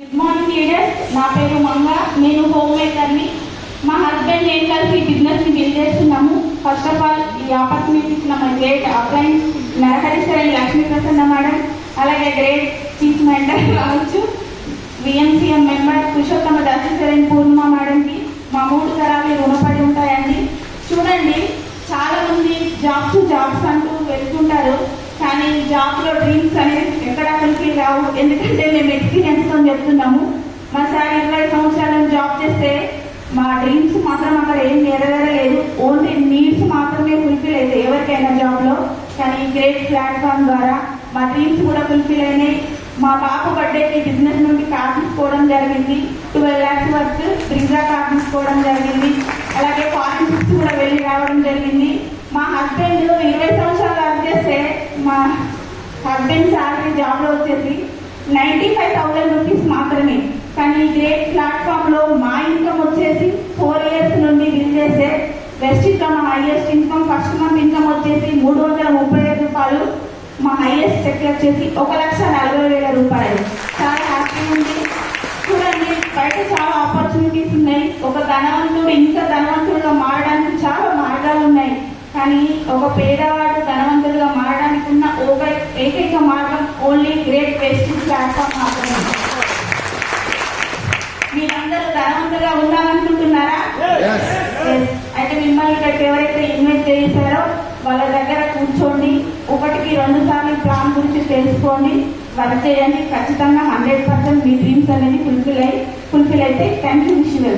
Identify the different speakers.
Speaker 1: Good morning leaders. నా పేరు మంగ. నేను హోమ్ మేకర్ని. మా హస్బెండ్ నేను కలిసి బిజినెస్ని బిల్డ్ చేస్తున్నాము. ఫస్ట్ ఆఫ్ ఆల్ ఈ ఆపర్చునిటీ ఇచ్చిన my great upline Naraharishwari Lakshmi Prasanna madam, అలాగే గ్రేట్ చీఫ్ మెంటర్ కావచ్చు విఎంసీఎం మెంబర్ పురుషోత్తమ దాశేశ్వరి పూర్ణిమ మేడంకి మా 3 తరాలు రుణపడి ఉంటాయండి. చూడండి, చాలా మంది జాబ్స్ అంటూ వెళ్తుంటారు, కానీ జాబ్లో డ్రీమ్స్ అనేది ఎక్కడ అక్కడికి రావు. ఎందుకంటే మేము ఎక్స్పీరియన్స్తో చెప్తున్నాము. మా సార్ 20 సంవత్సరాలను జాబ్ చేస్తే మా డ్రీమ్స్ మాత్రం అక్కడ ఏం నెరవేరలేదు. ఓన్లీ నీడ్స్ మాత్రమే ఫుల్ఫిల్ అయితే ఎవరికైనా జాబ్లో. కానీ గ్రేట్ ప్లాట్ఫామ్ ద్వారా మా డ్రీమ్స్ కూడా ఫుల్ఫిల్ అయినాయి. మా బాబు బర్త్డేకి బిజినెస్ నుండి కార్డు తీసుకోవడం జరిగింది. 12 lakhs వరకు బ్రిజా కార్డు తీసుకోవడం జరిగింది. అలాగే ఫారిన్ ట్రిప్స్ కూడా వెళ్ళి రావడం జరిగింది. మా హస్బెండ్ 20 సంవత్సరాలు వర్క్ చేస్తే మా హస్బెండ్ శాలరీ జాబ్లో వచ్చేసి 95,000 రూపీస్ మాత్రమే. కానీ గ్రేట్ ప్లాట్ఫామ్లో మా ఇన్కమ్ వచ్చేసి 4 years నుండి బిల్ చేస్తే best income, highest income, first month income వచ్చేసి 335 రూపాయలు. మా హైయెస్ట్ చెక్ వచ్చేసి 1,40,000 రూపాయలు. చాలా హ్యాపీ ఉంది. చూడండి, బయట చాలా ఆపర్చునిటీస్ ఉన్నాయి. ఒక ధనవంతుడు ఇంకా ధనవంతుడుగా మారడానికి చాలా మార్గాలు ఉన్నాయి. కానీ ఒక పేదవాడు ధనవంతుడిగా మారడానికి ఉన్న ఏకైక మార్గం ఓన్లీ గ్రేట్ వేస్టింగ్ ప్లాట్ఫామ్ మాత్రమే. మీరందరూ ధనవంతులుగా ఉండాలనుకుంటున్నారా? అయితే మిమ్మల్ని ఇక్కడికి ఎవరైతే ఇన్వైట్ చేశారో వాళ్ళ దగ్గర కూర్చోండి, 1కి 2 సార్లు ప్లాన్ గురించి తెలుసుకోండి, వర్క్ చేయండి. ఖచ్చితంగా 100% మీ డ్రీమ్స్ అనేది ఫుల్ఫిల్ అయితే. Thank you.